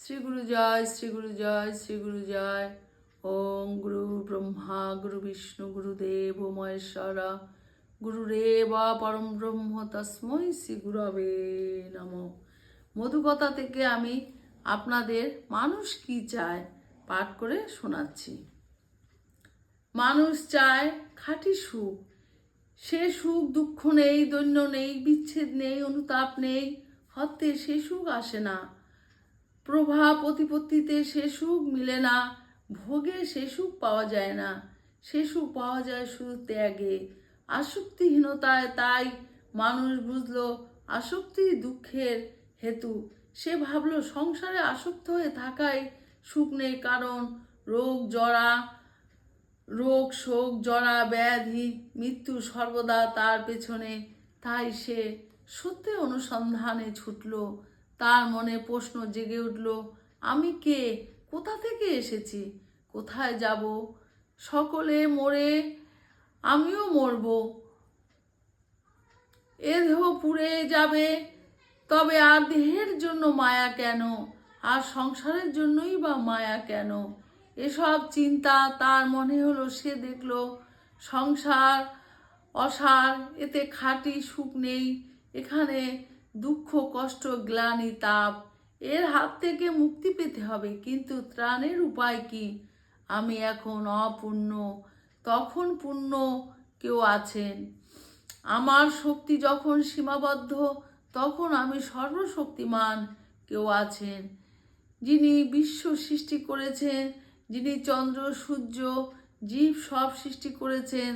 শ্রী গুরু জয়, শ্রী গুরু জয়, শ্রী গুরু জয়। ওম গুরু ব্রহ্মা গুরু বিষ্ণু গুরুদেব মহেশ্বর গুরুরেবা পরম ব্রহ্ম তস্मै শ্রী গুরবে নমঃ। মধুকথা থেকে আমি আপনাদের মানুষ কি চায় পাঠ করে শোনাচ্ছি। মানুষ চায় খাঁটি সুখ। সে সুখ দুঃখ নেই, দৈন্য নেই, বিচ্ছেদ নেই, অনুতাপ নেই। হত্যে সে সুখ আসে না, প্রভাব প্রতিপত্তিতে সে সুখ মিলে না, ভোগে সে সুখ পাওয়া যায় না। সে সুখ পাওয়া যায় শুধু ত্যাগে, আসক্তিহীনতায়। তাই মানুষ বুঝলো আসক্তি দুঃখের হেতু। সে ভাবলো সংসারে আসক্ত হয়ে থাকায় সুখ নেই, কারণ রোগ শোক জরা ব্যাধি মৃত্যু সর্বদা তার পেছনে। তাই সে সত্যের অনুসন্ধানে ছুটল। তার মনে প্রশ্ন জেগে উঠল, আমি কে, কোথা থেকে এসেছি, কোথায় যাব? সকলে মরে, আমিও মরব। এ দেহ পুড়ে যাবে, তবে আর দেহের জন্য মায়া কেন? আর সংসারের জন্যই বা মায়া কেন? এসব চিন্তা তার মনে হলো। সে দেখল সংসার অসার, এতে খাঁটি সুখ নেই। এখানে দুঃখ কষ্ট গ্লানি তাপ। এর হাত থেকে মুক্তি পেতে হবে, কিন্তু ত্রাণের উপায় কি? আমি এখন অপূর্ণ, তখন পূর্ণ কেউ আছেন। আমার শক্তি যখন সীমাবদ্ধ, তখন আমি সর্বশক্তিমান কেউ আছেন, যিনি বিশ্ব সৃষ্টি করেছেন, যিনি চন্দ্র সূর্য জীব সব সৃষ্টি করেছেন।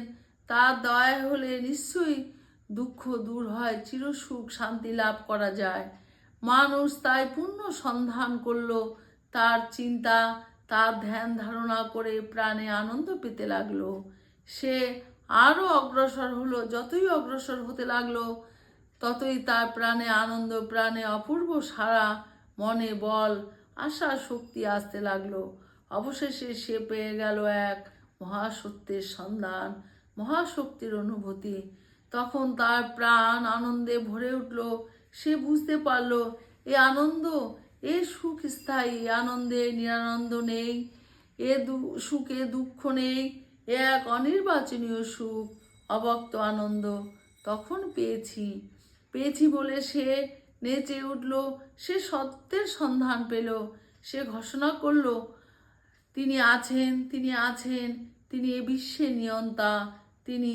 তার দয়া হলে নিশ্চয়ই দুঃখ দূর হয়, চিরসুখ শান্তি লাভ করা যায়। মানুষ তাই পূর্ণ সন্ধান করল। তার চিন্তা, তার ধ্যান ধারণা করে প্রাণে আনন্দ পেতে লাগলো। সে আরো অগ্রসর হলো। যতই অগ্রসর হতে লাগলো, ততই তার প্রাণে আনন্দ, প্রাণে অপূর্ব সারা, মনে বল আশা শক্তি আসতে লাগলো। অবশেষে সে পেয়ে গেল এক মহাসত্যের সন্ধান, মহাশক্তির অনুভূতি। তখন তার প্রাণ আনন্দে ভরে উঠল। সে বুঝতে পারল এ আনন্দ, এ সুখ স্থায়ী। আনন্দে নিরানন্দ নেই, সুখে দুঃখ নেই। এ এক অনির্বাচনীয় সুখ, অব্যক্ত আনন্দ। তখন পেয়েছি বলে সে নেচে উঠল। সে সত্যের সন্ধান পেল। সে ঘোষণা করল, তিনি আছেন, তিনি আছেন, তিনি এ বিশ্বের নিয়ন্তা, তিনি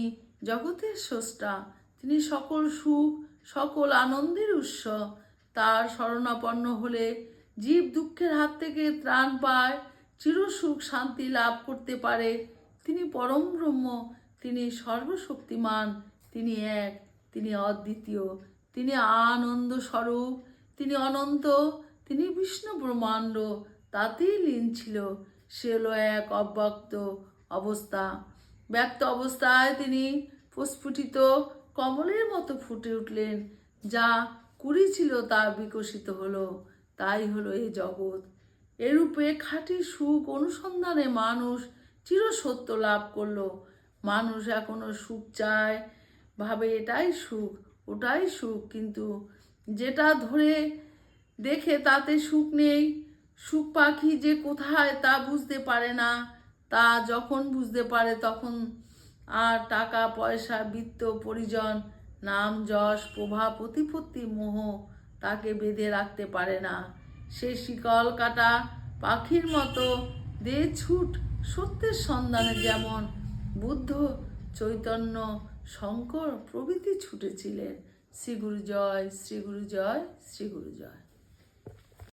জগতের স্রষ্টা, তিনি সকল সুখ সকল আনন্দের উৎস। তার শরণাপন্ন হলে জীব দুঃখের হাত থেকে ত্রাণ পায়, চিরসুখ শান্তি লাভ করতে পারে। তিনি পরম ব্রহ্ম, তিনি সর্বশক্তিমান, তিনি এক, তিনি অদ্বিতীয়, তিনি আনন্দ স্বরূপ, তিনি অনন্ত, তিনি বিষ্ণু ব্রহ্মাণ্ড তাতেই লীন ছিল। সে হলো এক অব্যক্ত অবস্থা। ব্যক্ত অবস্থায় তিনি প্রস্ফুটিত কমলের মতো ফুটে উঠলেন। যা কুড়ি ছিল তা বিকশিত হলো। তাই হলো এই জগৎ। এরূপে খাঁটি সুখ অনুসন্ধানে মানুষ চিরসত্য লাভ করলো। মানুষ এখনো সুখ চায়, ভাবে এটাই সুখ ওটাই সুখ, কিন্তু যেটা ধরে দেখে তাতে সুখ নেই। সুখ পাখি যে কোথায় তা বুঝতে পারে না। তা যখন বুঝতে পারে, তখন আর টাকা পয়সা বিত্ত পরিজন নাম যশ প্রভাব প্রতিপত্তি মোহ তাকে বেঁধে রাখতে পারে না। সে শিকল কাটা পাখির মতো দে ছুট সত্যের সন্ধানে, যেমন বুদ্ধ চৈতন্য শঙ্কর প্রভৃতি ছুটেছিলেন। শ্রী গুরু জয়, শ্রী গুরু জয়, শ্রী গুরু জয়।